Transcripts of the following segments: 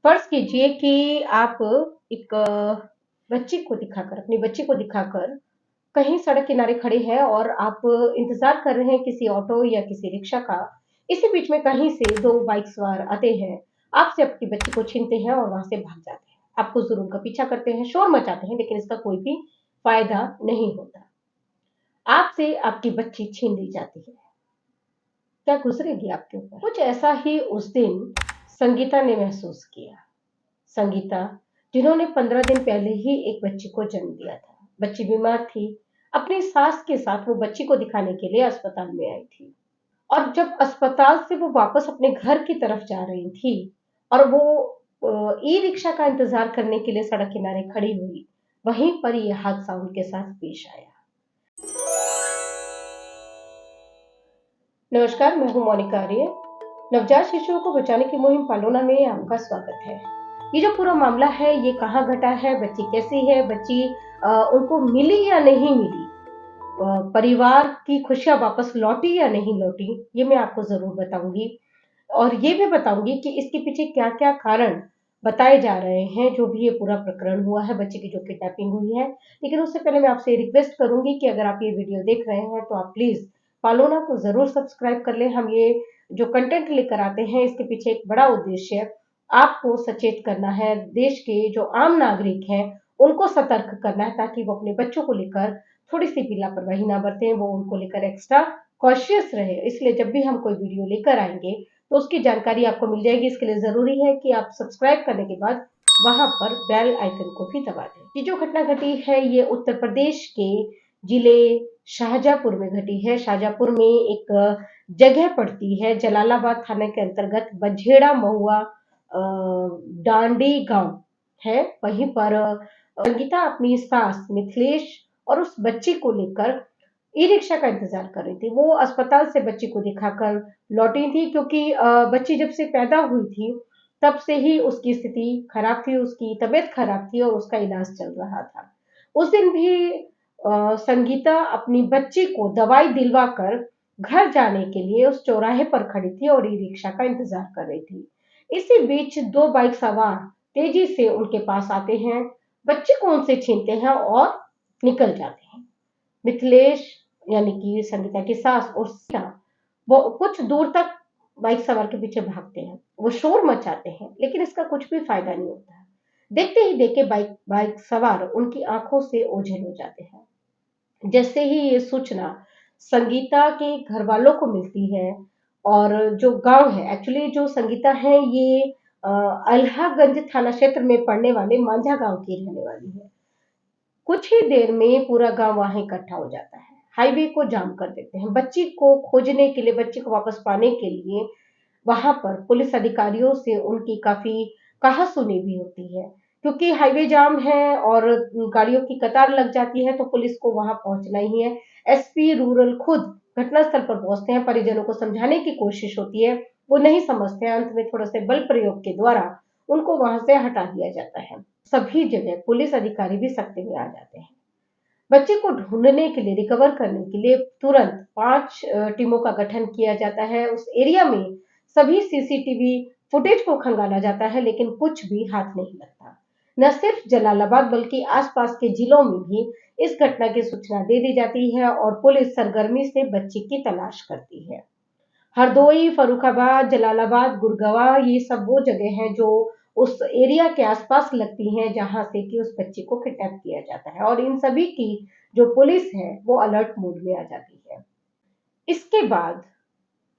फर्ज कीजिए कि आप एक बच्ची को दिखाकर अपनी बच्ची को दिखाकर कहीं सड़क किनारे खड़े हैं और आप इंतजार कर रहे हैं किसी ऑटो या किसी रिक्शा का। इसी बीच में कहीं से दो बाइक सवार आते हैं, आपसे आपकी बच्ची को छीनते हैं और वहां से भाग जाते हैं। आपको जरूर उनका पीछा करते हैं, शोर मचाते हैं, लेकिन इसका कोई भी फायदा नहीं होता। आपसे आपकी बच्ची छीन ली जाती है। क्या गुजरेगी आपके ऊपर? कुछ ऐसा ही उस दिन संगीता ने महसूस किया। संगीता, जिन्होंने 15 दिन पहले ही एक बच्ची को जन्म दिया था। बच्ची बीमार थी। अपनी सास के साथ वो बच्ची को दिखाने के लिए अस्पताल में आई थी। और जब अस्पताल से वो वापस अपने घर की तरफ जा रही थी और वो ई रिक्शा का इंतजार करने के लिए सड़क किनारे खड़ी हुई, वहीं पर यह हादसा उनके साथ पेश आया। नमस्कार, मैं हूँ मोनिका आर्य। नवजात शिशुओं को बचाने की मुहिम पालोना में आपका स्वागत है। ये जो पूरा मामला है, ये कहाँ घटा है, बच्ची कैसी है, बच्ची उनको मिली या नहीं मिली, परिवार की खुशियां वापस लौटी या नहीं लौटी, ये मैं आपको जरूर बताऊंगी। और ये भी बताऊंगी कि इसके पीछे क्या क्या कारण बताए जा रहे हैं, जो भी ये पूरा प्रकरण हुआ है, बच्चे की जो किडनैपिंग हुई है। लेकिन उससे पहले मैं आपसे रिक्वेस्ट करूंगी कि अगर आप ये वीडियो देख रहे हैं तो आप प्लीज पालोना को जरूर सब्सक्राइब कर लें। हम ये जो कंटेंट लेकर आते हैं, इसके पीछे एक बड़ा उद्देश्य है, आपको सचेत करना है, देश के जो आम नागरिक हैं उनको सतर्क करना है, ताकि वो अपने बच्चों को लेकर थोड़ी सी भी लापरवाही ना बरतें, वो उनको लेकर एक्स्ट्रा कॉशियस रहे। इसलिए जब भी हम कोई वीडियो लेकर आएंगे तो उसकी जानकारी आपको मिल जाएगी। इसके लिए जरूरी है कि आप सब्सक्राइब करने के बाद वहां पर बेल आइकन को भी दबा दें। ये जो घटना घटी है, ये उत्तर प्रदेश के जिले शाहजहांपुर में घटी है। शाहजहांपुर में एक जगह पड़ती है, जलालाबाद थाने के अंतर्गत बझेड़ा महुआ डांडी गांव है। वहीं पर संगीता अपनी सास मिथिलेश और उस बच्ची को लेकर ई रिक्शा का इंतजार कर रही थी। वो अस्पताल से बच्ची को दिखाकर लौटी थी, क्योंकि बच्ची जब से पैदा हुई थी तब से ही उसकी स्थिति खराब थी, उसकी तबीयत खराब थी और उसका इलाज चल रहा था। उस दिन भी संगीता अपनी बच्ची को दवाई दिलवाकर घर जाने के लिए उस चौराहे पर खड़ी थी और ई रिक्शा का इंतजार कर रही थी। इसी बीच दो बाइक सवार तेजी से उनके पास आते हैं, बच्चे को उनसे छीनते हैं और निकल जाते हैं। मिथिलेश यानी कि संगीता की सास और सिया, वो कुछ दूर तक बाइक सवार के पीछे भागते हैं, वो शोर मचाते हैं, लेकिन इसका कुछ भी फायदा नहीं होता है। देखते ही देखे बाइक बाइक सवार उनकी आंखों से ओझल हो जाते हैं। जैसे ही ये सूचना संगीता के घर वालों को मिलती है, और जो गांव है, एक्चुअली जो संगीता है ये अ, अल्हागंज थाना क्षेत्र में पड़ने वाले मांझा गांव की रहने वाली है। कुछ ही देर में पूरा गांव वहां इकट्ठा हो जाता है, हाईवे को जाम कर देते हैं। बच्ची को खोजने के लिए, बच्ची को वापस पाने के लिए वहां पर पुलिस अधिकारियों से उनकी काफी कहासुनी भी होती है, क्योंकि हाईवे जाम है और गाड़ियों की कतार लग जाती है, तो पुलिस को वहां पहुंचना ही है। एसपी रूरल खुद घटनास्थल पर पहुंचते हैं, परिजनों को समझाने की कोशिश होती है, वो नहीं समझते हैं। अंत में थोड़ा से बल प्रयोग के द्वारा उनको वहां से हटा दिया जाता है। सभी जगह पुलिस अधिकारी भी सख्ती में आ जाते हैं। बच्चे को ढूंढने के लिए, रिकवर करने के लिए तुरंत 5 टीमों का गठन किया जाता है। उस एरिया में सभी सीसीटीवी फुटेज को खंगाला जाता है, लेकिन कुछ भी हाथ नहीं लगता। न सिर्फ जलालाबाद बल्कि आसपास के जिलों में भी इस घटना की सूचना दे दी जाती है और पुलिस सरगर्मी से बच्ची की तलाश करती है। हरदोई, फर्रुखाबाद, जलालाबाद, गुड़गांव, ये सब वो जगह हैं जो उस एरिया के आसपास लगती हैं, जहां से कि उस बच्ची को किडनैप किया जाता है, और इन सभी की जो पुलिस है वो अलर्ट मोड में आ जाती है। इसके बाद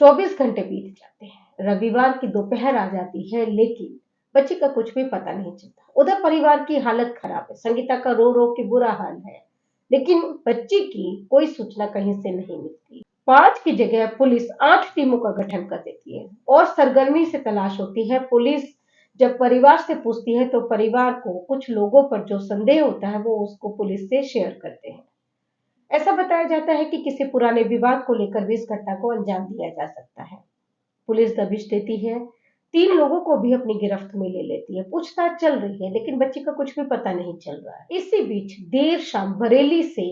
24 घंटे बीत जाते हैं, रविवार की दोपहर आ जाती है, लेकिन बच्ची का कुछ भी पता नहीं चलता। उधर परिवार की हालत खराब है, संगीता का रो रो के बुरा हाल है, लेकिन बच्ची की कोई सूचना कहीं से नहीं मिलती। 5 की जगह पुलिस 8 टीमों का गठन कर देती है और सरगर्मी से तलाश होती है। पुलिस जब परिवार से पूछती है तो परिवार को कुछ लोगों पर जो संदेह होता है वो उसको पुलिस से शेयर करते हैं। ऐसा बताया जाता है कि किसी पुराने विवाद को लेकर भी इस घटना को अंजाम दिया जा सकता है। पुलिस दबिश देती है, 3 लोगों को भी अपनी गिरफ्त में ले लेती है। पूछताछ चल रही है, लेकिन बच्ची का कुछ भी पता नहीं चल रहा है। इसी बीच देर शाम बरेली से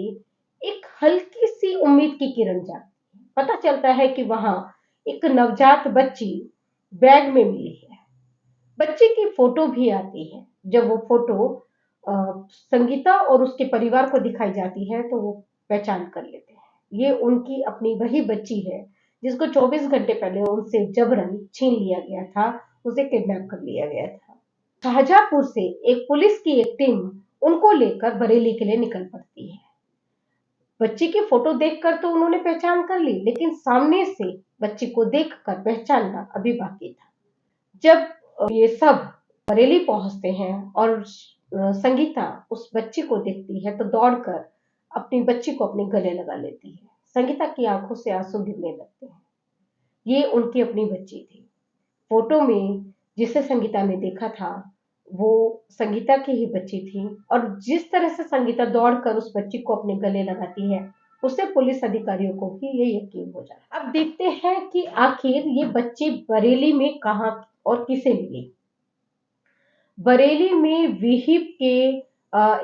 एक हल्की सी उम्मीद की किरण जागती है। पता चलता है कि वहां एक नवजात बच्ची बैग में मिली है। बच्चे की फोटो भी आती है। जब वो फोटो संगीता और उसके परिवार को दिखाई जाती है तो वो पहचान कर लेते हैं। ये उनकी अपनी वही बच्ची है जिसको 24 घंटे पहले उनसे जबरन छीन लिया गया था, उसे किडनैप कर लिया गया था। शाहजहाँपुर से एक पुलिस की एक टीम उनको लेकर बरेली के लिए निकल पड़ती है। बच्ची की फोटो देखकर तो उन्होंने पहचान कर ली, लेकिन सामने से बच्ची को देखकर पहचानना अभी बाकी था। जब ये सब बरेली पहुंचते हैं और संगीता उस बच्ची को देखती है तो दौड़कर अपनी बच्ची को अपने गले लगा लेती है। संगीता की आंखों से आंसू गिरने लगते हैं। ये उनकी अपनी बच्ची थी। फोटो में जिसे संगीता ने देखा था वो संगीता की ही बच्ची थी, और जिस तरह से संगीता दौड़कर उस बच्ची को अपने गले लगाती है उससे पुलिस अधिकारियों को भी ये यकीन हो जाता। अब देखते हैं कि आखिर ये बच्ची बरेली में कहाँ और किसे मिली। बरेली में विहिप के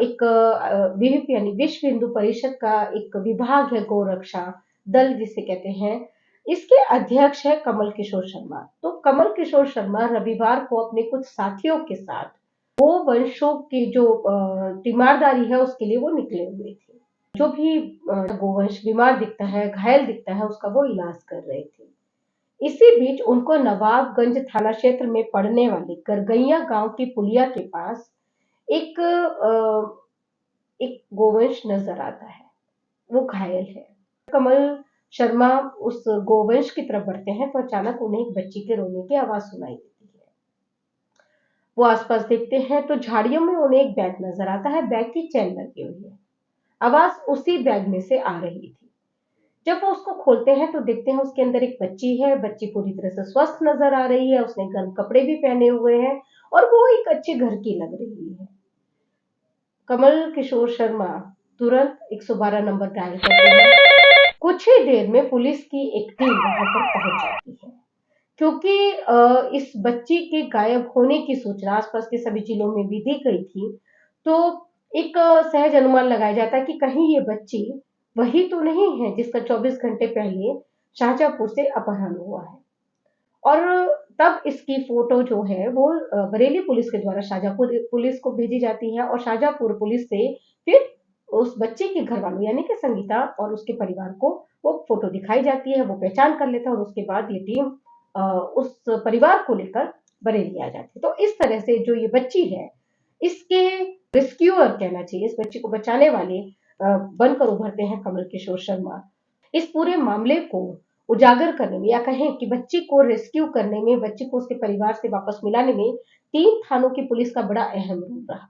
एक विहिप यानी विश्व हिंदू परिषद का एक विभाग है, गौरक्षा दल जिसे कहते हैं। इसके अध्यक्ष है कमल किशोर शर्मा। तो कमल किशोर शर्मा रविवार को अपने कुछ साथियों के साथ गोवंशों की जो तीमारदारी है उसके लिए वो निकले हुए थे। जो भी गोवंश बीमार दिखता है, घायल दिखता है, उसका वो इलाज कर रहे थे। इसी बीच उनको नवाबगंज थाना क्षेत्र में पड़ने वाले करगैया गांव की पुलिया के पास एक एक गोवंश नजर आता है। वो घायल है। कमल शर्मा उस गोवंश की तरफ बढ़ते हैं तो अचानक उन्हें एक बच्ची के रोने की आवाज सुनाई देती है। वो आसपास देखते हैं तो झाड़ियों में उन्हें एक बैग नजर आता है। बैग की चेन लगी हुई है। आवाज उसी बैग में से आ रही थी। जब वो उसको खोलते हैं तो देखते हैं उसके अंदर एक बच्ची है। बच्ची पूरी तरह से स्वस्थ नजर आ रही है। उसने गर्म कपड़े भी पहने हुए हैं और वो एक अच्छे घर की लग रही है। कमल किशोर शर्मा तुरंत 112 नंबर डायल करते हैं। कुछ ही देर में पुलिस की एक टीम वहां पर पहुंच जाती है, क्योंकि इस बच्ची के गायब होने की सूचना आसपास के सभी जिलों में भी दी गई थी। तो एक सहज अनुमान लगाया जाता है कि कहीं ये बच्ची वही तो नहीं है जिसका 24 घंटे पहले शाहजहाँपुर से अपहरण हुआ है। और तब इसकी फोटो जो है वो बरेली पुलिस के द्वारा शाहजहाँपुर पुलिस को भेजी जाती है, और शाहजहाँपुर पुलिस से फिर उस बच्चे के घर वालों यानी कि संगीता और उसके परिवार को वो फोटो दिखाई जाती है। वो पहचान कर लेता है और उसके बाद ये टीम उस परिवार को लेकर बरेली आ जाती है। तो इस तरह से जो ये बच्ची है, इसके रेस्क्यूअर कहना चाहिए, इस बच्ची को बचाने वाले बनकर उभरते हैं कमल किशोर शर्मा। इस पूरे मामले को उजागर करने में या कहें कि बच्ची को रेस्क्यू करने में, बच्ची को उसके परिवार से वापस मिलाने में 3 थानों की पुलिस का बड़ा अहम रोल रहा।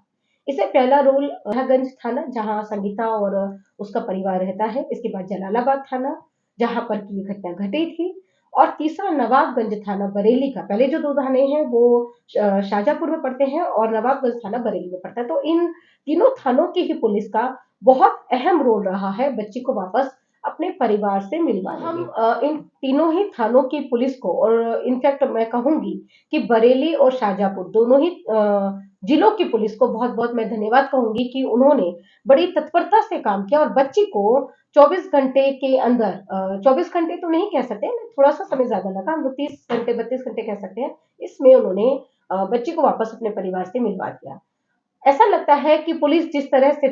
इससे पहला रोल लोहागंज थाना जहां संगीता और उसका परिवार रहता है। इसके बाद जलालाबाद थाना जहां पर की ये घटना घटी थी, और तीसरा नवाबगंज थाना बरेली का। पहले जो 2 थाने हैं वो शाहजहाँपुर में पड़ते हैं और नवाबगंज थाना बरेली में पड़ता है। तो इन तीनों थानों की ही पुलिस का बहुत अहम रोल रहा है बच्ची को वापस अपने परिवार से मिलवाने में। हम इन तीनों ही थानों की पुलिस को, और इनफैक्ट मैं कहूंगी कि बरेली और शाहजहाँपुर दोनों ही जिलों की पुलिस को बहुत-बहुत मैं धन्यवाद कहूंगी कि उन्होंने बड़ी तत्परता से काम किया और बच्ची को 24 घंटे के अंदर 24 घंटे तो नहीं कह सकते, थोड़ा-सा समय ज़्यादा लगा, हम लोग 30 घंटे 32 घंटे कह सकते हैं। इसमें उन्होंने बच्ची को वापस अपने परिवार से मिलवा दिया। ऐसा लगता है कि पुलिस जिस तरह से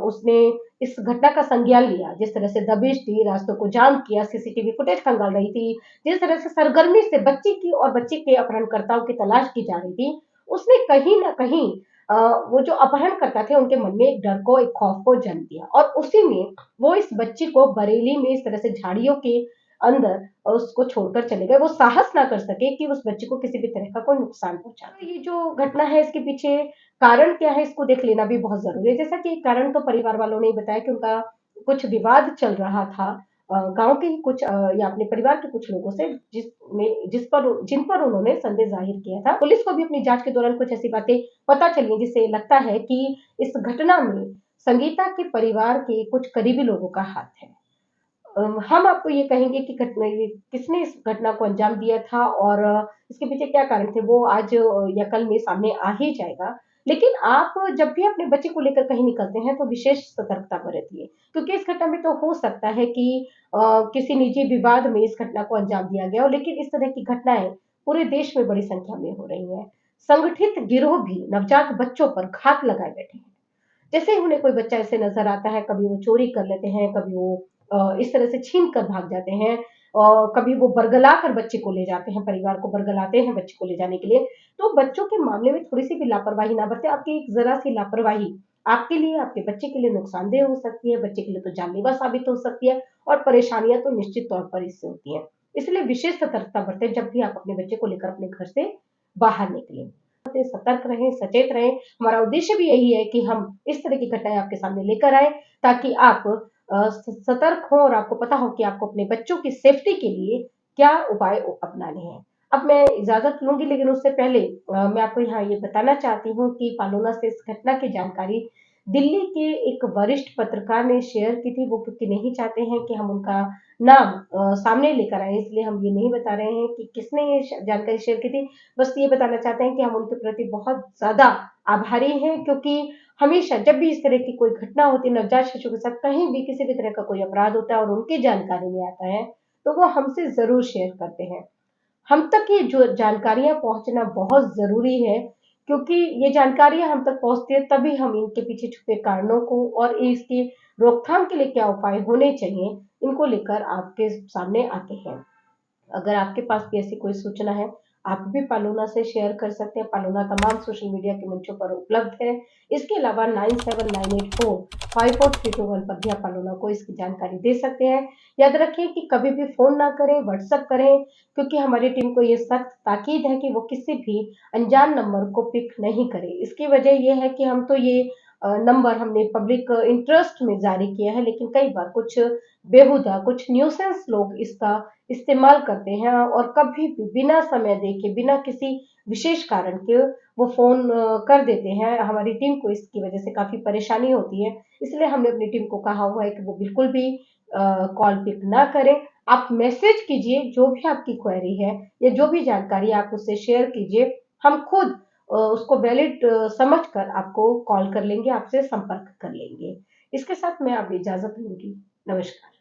उसने इस घटना का संज्ञान लिया, जिस तरह से दबिश दी, रास्तों को जाम किया, सीसीटीवी फुटेज खंगाल रही थी, जिस तरह से सरगर्मी से बच्ची की और बच्चे के अपहरणकर्ताओं की तलाश की जा रही थी, उसने कहीं न कहीं अ, वो जो अपहरणकर्ता थे उनके मन में एक डर को, एक खौफ को जन्म दिया, और उसी में वो इस बच्ची को बरेली में इस तरह से झाड़ियों के अंदर उसको छोड़कर चले गए। वो साहस ना कर सके कि उस बच्ची को किसी भी तरह का कोई नुकसान पहुँचा। तो ये जो घटना है इसके पीछे कारण क्या है इसको देख लेना भी बहुत ज़रूरी है। जैसा कि कारण तो परिवार वालों ने ही बताया कि उनका कुछ विवाद चल रहा था गाँव के ही कुछ या अपने परिवार के कुछ लोगों से, जिन पर उन्होंने संदेह ज़ाहिर किया था। पुलिस को भी अपनी जाँच के दौरान कुछ ऐसी बातें पता चली जिससे लगता है कि इस घटना में संगीता के परिवार के कुछ करीबी लोगों का हाथ है। हम आपको ये कहेंगे कि घटना ये किसने इस घटना को अंजाम दिया था और इसके पीछे क्या कारण थे, वो आज या कल में सामने आ ही जाएगा। लेकिन आप जब भी अपने बच्चे को लेकर कहीं निकलते हैं तो विशेष सतर्कता बरतिए, क्योंकि इस घटना में तो हो सकता है कि किसी निजी विवाद में इस घटना को अंजाम दिया गया हो, लेकिन इस तरह की घटनाएँ पूरे देश में बड़ी संख्या में हो रही हैं। संगठित गिरोह भी नवजात बच्चों पर घात लगाए बैठे हैं। जैसे ही उन्हें कोई बच्चा ऐसे नजर आता है, कभी वो चोरी कर लेते हैं, कभी वो इस तरह से छीन कर भाग जाते हैं और कभी वो बरगला कर बच्चे को ले जाते हैं, परिवार को बरगलाते हैं बच्चे को ले जाने के लिए। तो बच्चों के मामले में थोड़ी सी भी लापरवाही ना बरतें। आपकी एक जरा सी लापरवाही आपके लिए, आपके बच्चे के लिए नुकसानदेह हो सकती है, बच्चे के लिए तो जानलेवा साबित हो सकती है और परेशानियां तो निश्चित तौर पर इससे होती हैं। इसलिए विशेष सतर्कता बरतें जब भी आप अपने बच्चे को लेकर अपने घर से बाहर निकलें। सतर्क रहें, सचेत रहें। हमारा उद्देश्य भी यही है कि हम इस तरह की घटनाएँ आपके सामने लेकर आएँ ताकि आप सतर्क हों और आपको पता हो कि आपको अपने बच्चों की सेफ्टी के लिए क्या उपाय अपनाने हैं। अब मैं इजाज़त लूँगी लेकिन उससे पहले मैं आपको यहाँ ये बताना चाहती हूँ कि पालोना से इस घटना की जानकारी दिल्ली के एक वरिष्ठ पत्रकार ने शेयर की थी। वो क्योंकि नहीं चाहते हैं कि हम उनका नाम सामने लेकर आएँ, इसलिए हम ये नहीं बता रहे हैं कि किसने ये जानकारी शेयर की थी। बस ये बताना चाहते हैं कि हम उनके प्रति बहुत ज़्यादा आभारी हैं क्योंकि हमेशा जब भी इस तरह की कोई घटना होती है नवजात शिशु के साथ कहीं भी किसी भी तरह का कोई अपराध होता है और उनकी जानकारी में आता है, तो वो हमसे ज़रूर शेयर करते हैं। हम तक ये जो जानकारियाँ पहुँचना बहुत ज़रूरी है क्योंकि ये जानकारियाँ हम तक पहुँचती है तभी हम इनके पीछे छुपे कारणों को और इसकी रोकथाम के लिए क्या उपाय होने चाहिए, इनको लेकर आपके सामने आते हैं। अगर आपके पास भी ऐसी कोई सूचना है, आप भी पालोना से शेयर कर सकते हैं। पालोना तमाम सोशल मीडिया के मंचों पर उपलब्ध है। इसके अलावा 9798454321 पर भी आप पालोना को इसकी जानकारी दे सकते हैं। याद रखें कि कभी भी फ़ोन ना करें, व्हाट्सएप करें क्योंकि हमारी टीम को ये सख्त ताकीद है कि वो किसी भी अनजान नंबर को पिक नहीं करे। इसकी वजह ये है कि हम तो ये नंबर हमने पब्लिक इंटरेस्ट में जारी किया है, लेकिन कई बार कुछ बेहुदा, कुछ न्यूसेंस लोग इसका इस्तेमाल करते हैं और कभी भी बिना समय देखे, बिना किसी विशेष कारण के वो फ़ोन कर देते हैं। हमारी टीम को इसकी वज़ह से काफ़ी परेशानी होती है, इसलिए हमने अपनी टीम को कहा हुआ है कि वो बिल्कुल भी कॉल पिक ना करें। आप मैसेज कीजिए, जो भी आपकी क्वेरी है या जो भी जानकारी आप उससे शेयर कीजिए, हम खुद उसको वैलिड समझकर आपको कॉल कर लेंगे, आपसे संपर्क कर लेंगे। इसके साथ मैं अब इजाज़त लूँगी। नमस्कार।